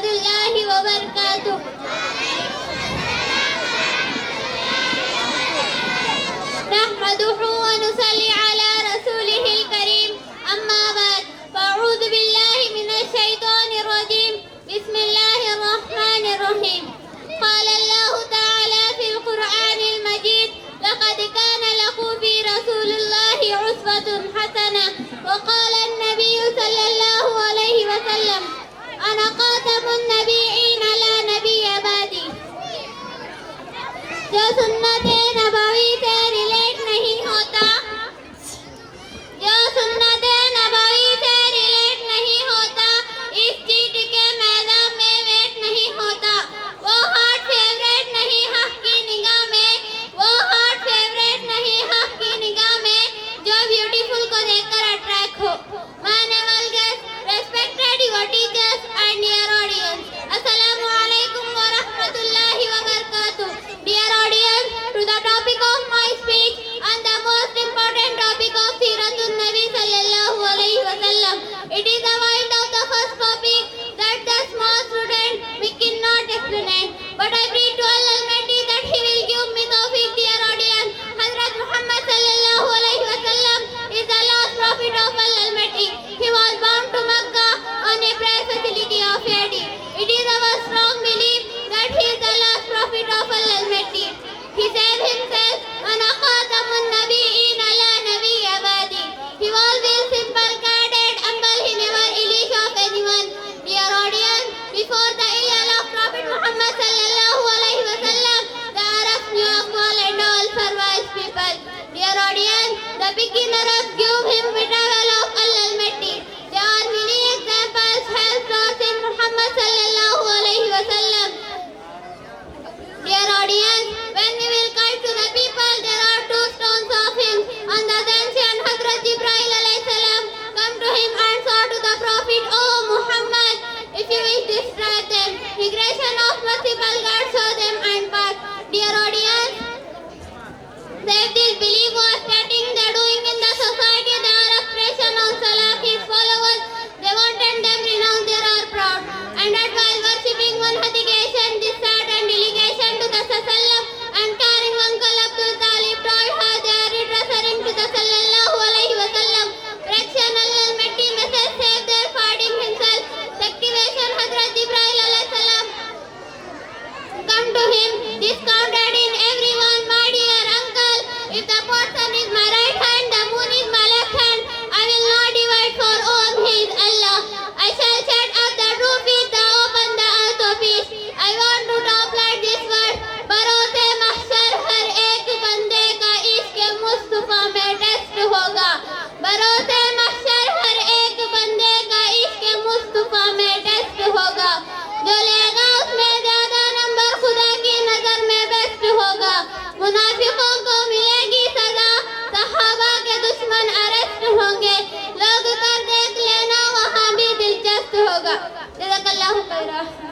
الله وبركاته. نحمده ونصلي على رسوله الكريم. أما بعد، فأعوذ بالله من الشيطان الرجيم. بسم الله الرحمن الرحيم. قال الله تعالى في القرآن المجيد: لقد كان لكم في رسول الله أسوة حسنة. وقال النبي صلى الله عليه وسلم: أنا خاتم النبيين لا نبي بعدي. जो सुन्नते नबवी से रिलेट नहीं होता, जो सुन्नते नबवी से रिलेट नहीं होता, इस चीज के मैदान में वेट नहीं होता। वो हॉट फेवरेट नहीं हक की निगाह में, वो हॉट फेवरेट नहीं हक की निगाह में, जो ब्यूटीफुल को देखकर अट्रैक्ट हो। मानवल guest, respected your teachers and dear audience, assalamu alaikum wa rahmatullahi wa barakatuh. Dear audience, to the topic of my speech and the most important topic of Siratun Nabi sallallahu alaihi wasallam. It is a wild of the first topic that the small student we cannot explain. But I pray to Allah Almighty that He will give me tawfiq. Dear audience, Hazrat Muhammad sallallahu alaihi wasallam is the last prophet of Allah Almighty. He was born to Makkah on a prayer facility of Yadi. It is our strong belief that he is the last prophet of Allah Almighty. He said himself, "Ana khatamun nabiyyin la nabiyya ba'di." He was always simple, guarded, humble. He never ilish of anyone. Dear audience, before the arrival of Prophet Muhammad sallallahu alaihi wasallam, the Arabs knew Aqwal and all survived people. Dear audience, the beginners give him betrayal of Allah Almighty. There are many examples helped us in Muhammad sallallahu alaihi wasallam. Dear audience, when we will come to the people, there are two stones of him. On the ascension, Hazrat Jibreel alayhi salam come to him and saw to the Prophet, "Oh Muhammad, if you wish destroy them, migration of merciful God show them and pass." Dear audience, if this belief was starting the doing in the society, they are expression on Salah, his followers. They wanted them renowned, they are proud. And that while worshipping one Hadigation, this certain delegation to the Sallam and carrying Uncle Abdul Talib told her they are referring to the Sallallahu Alaihi Wasallam. Fraction Allah Almighty message saved their fighting himself. The activation Hazrat Jibreel alayhi salam come to him, discounted in everyone, my dear uncle. If the person is my right hand, the moon is my left hand, I will not divide for all. He is Allah. I shall shut up the roof with the open the earth of peace. I want to top like this word. बरोसे महशर हर एक बंदे का इश्क मुस्तफा में test होगा. बरोसे महशर हर एक बंदे का इश्क मुस्तफा में टेस्ट होगा. जो लेगा उसमें ज्यादा नंबर खुदा की नजर में बेस्ट होगा. मुनाफिकों को मिलेगी सजा, सहाबा के दुश्मन अरेस्ट होंगे. लोग कर देख लेना, वहाँ भी दिलचस्प होगा. जज़ाकल्लाहु खैरा.